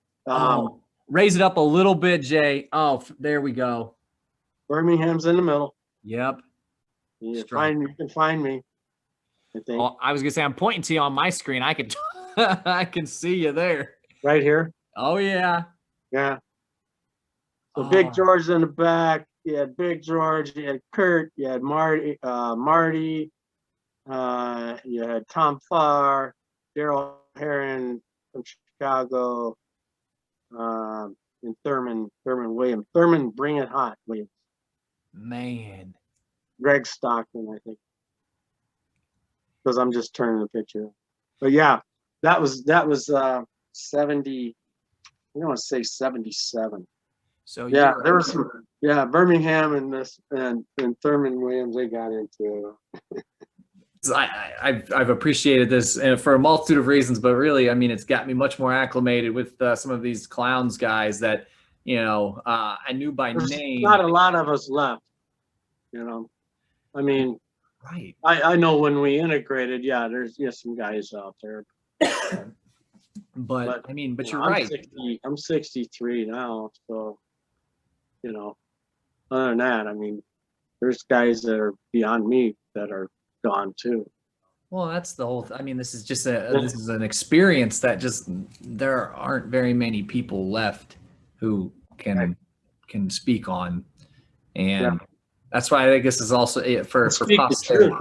Raise it up a little bit, Jay. Oh, there we go. Birmingham's in the middle. Yep. You can find me. I think. Well, I was gonna say I'm pointing to you on my screen. I can I can see you there. Right here. Oh yeah. Yeah. So Big George's in the back. You had Big George. You had Kurt. You had Marty. You had Tom Farr, Daryl Heron from Chicago, and Thurman Williams. Thurman, bring it hot, Williams. Man. Greg Stockton, I think. Because I'm just turning the picture. But yeah, that was 70. I want to say 77. So yeah, there was some Birmingham and Thurman Williams, they got into. I've appreciated this for a multitude of reasons, but really, I mean, it's got me much more acclimated with some of these Clowns guys that, you know, I knew by name. Not a lot of us left, you know. I mean, right. I know when we integrated, there's some guys out there. But I mean, but you're I'm right. I'm 63 now, so, you know, other than that, I mean, there's guys that are beyond me that are gone too. Well, that's the whole. I mean, this is just this is an experience that just there aren't very many people left who can speak on, and that's why I think this is also for posterity.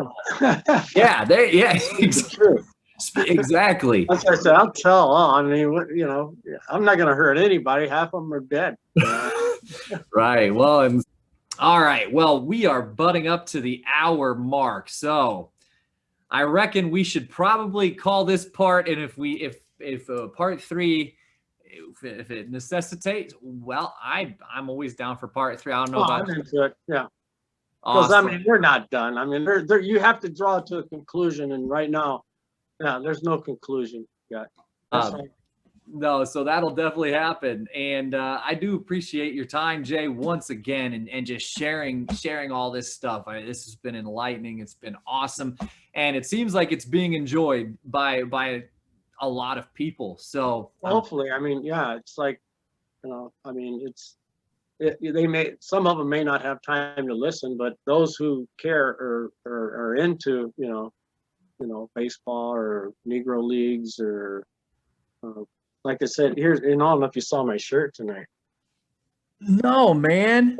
Exactly. That's what I said. I'll tell. I mean, you know, I'm not going to hurt anybody. Half of them are dead. Right. Well, all right. Well, we are butting up to the hour mark, so I reckon we should probably call this part. And if part 3, if it necessitates, well, I'm always down for part 3. I don't know about I'm into it. Yeah. Because I mean, we're not done. I mean, you have to draw to a conclusion, and right now, there's no conclusion yet. No, so that'll definitely happen. And I do appreciate your time, Jay, once again, and just sharing all this stuff. This has been enlightening. It's been awesome. And it seems like it's being enjoyed by a lot of people. So hopefully, I mean, it's like, you know, I mean, some of them may not have time to listen, but those who care or are into, you know, baseball or Negro Leagues or, like I said, I don't know if you saw my shirt tonight. No, man.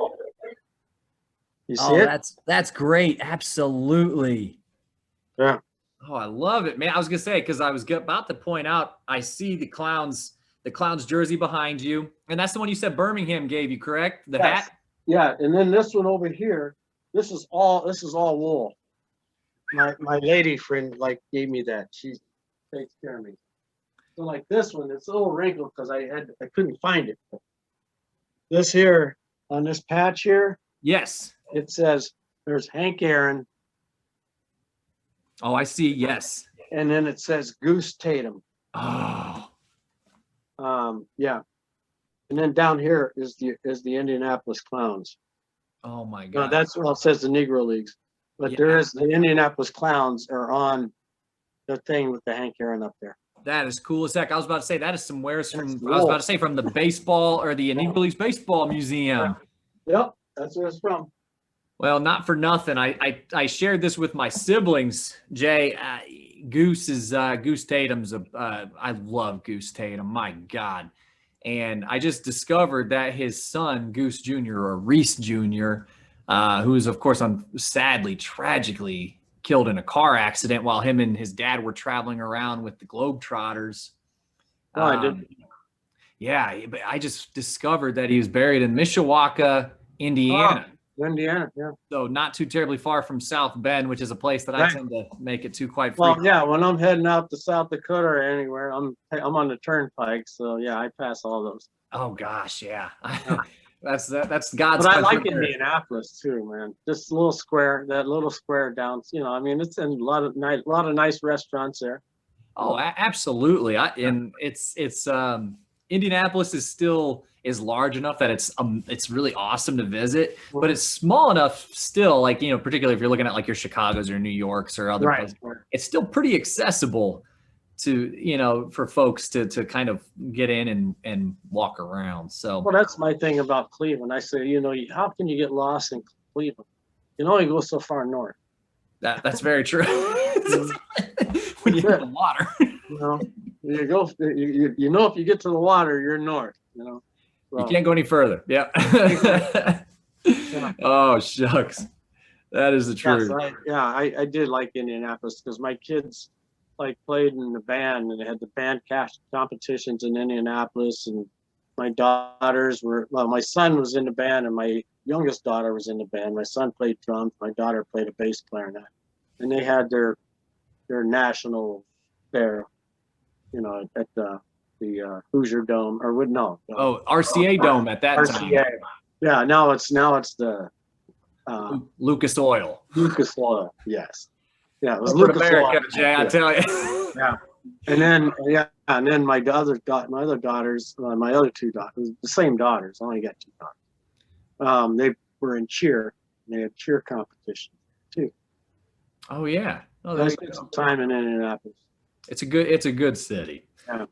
You see it? That's great. Absolutely. Yeah. Oh, I love it, man. I was gonna say, because I was about to point out, I see the Clowns jersey behind you, and that's the one you said Birmingham gave you, correct? The hat. Yeah, and then this one over here. This is all wool. My lady friend gave me that. She takes care of me. So like this one, it's a little wrinkled because I couldn't find it. This here on this patch here. Yes. It says there's Hank Aaron. Oh, I see. Yes. And then it says Goose Tatum. Oh. Yeah. And then down here is the Indianapolis Clowns. Oh my God. That's what it says the Negro Leagues. But there is the Indianapolis Clowns are on the thing with the Hank Aaron up there. That is cool as heck. I was about to say that is some wares from the baseball or the Negro Leagues Baseball Museum. Yep, that's where it's from. Well, not for nothing. I shared this with my siblings, Jay. Goose Tatum's I love Goose Tatum. My God. And I just discovered that his son, Goose Jr. or Reese Jr., who is, of course, sadly, tragically killed in a car accident while him and his dad were traveling around with the Globetrotters. Oh, I did. Yeah, but I just discovered that he was buried in Mishawaka, Indiana. Oh, Indiana, yeah. So not too terribly far from South Bend, which is a place that I tend to make it to quite Well, frequently. yeah, when I'm heading out to South Dakota or anywhere, I'm on the turnpike, so yeah, I pass all those. Oh gosh, yeah. That's God's But I country like there. Indianapolis too, man. Just a little square, that little square down. I mean, it's in a lot of nice restaurants there. Oh, absolutely. Indianapolis is large enough that it's really awesome to visit, but it's small enough still, like, particularly if you're looking at like your Chicago's or New York's or other places, it's still pretty accessible to, for folks to kind of get in and walk around. So, well, that's my thing about Cleveland. I say, how can you get lost in Cleveland? You can only go so far north. That's very true. When you hit the water, you go. If you get to the water, you're north. You can't go any further. Yeah. Oh shucks, that is the truth. I did like Indianapolis because my kids played in the band, and they had the band competitions in Indianapolis, and my daughters my son was in the band, and my youngest daughter was in the band. My son played drums, my daughter played a bass clarinet, and they had their national there, at the Hoosier Dome, or RCA Dome at that RCA. time. Yeah, now it's the Lucas Oil. Lucas Oil, yes. Yeah, it was Lucas America, Oil. Jay, I tell you. Yeah. And then my other daughters, my other two daughters, the same daughters, I only got two daughters. They were in cheer, and they had cheer competition too. Oh yeah. Oh, I spent some time in Indianapolis. It's a good city. Yeah.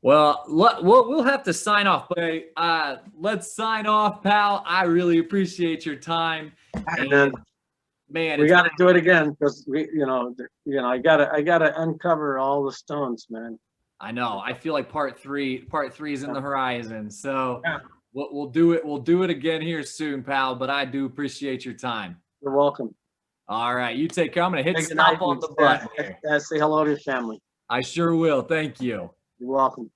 Well, we'll have to sign off, but let's sign off, pal. I really appreciate your time. And then, man, we got to do it again because I gotta uncover all the stones, man. I know. I feel like part three is in the horizon. So we'll do it. We'll do it again here soon, pal. But I do appreciate your time. You're welcome. All right, you take care. I'm gonna hit stop on the button here. Say hello to your family. I sure will. Thank you. You're welcome.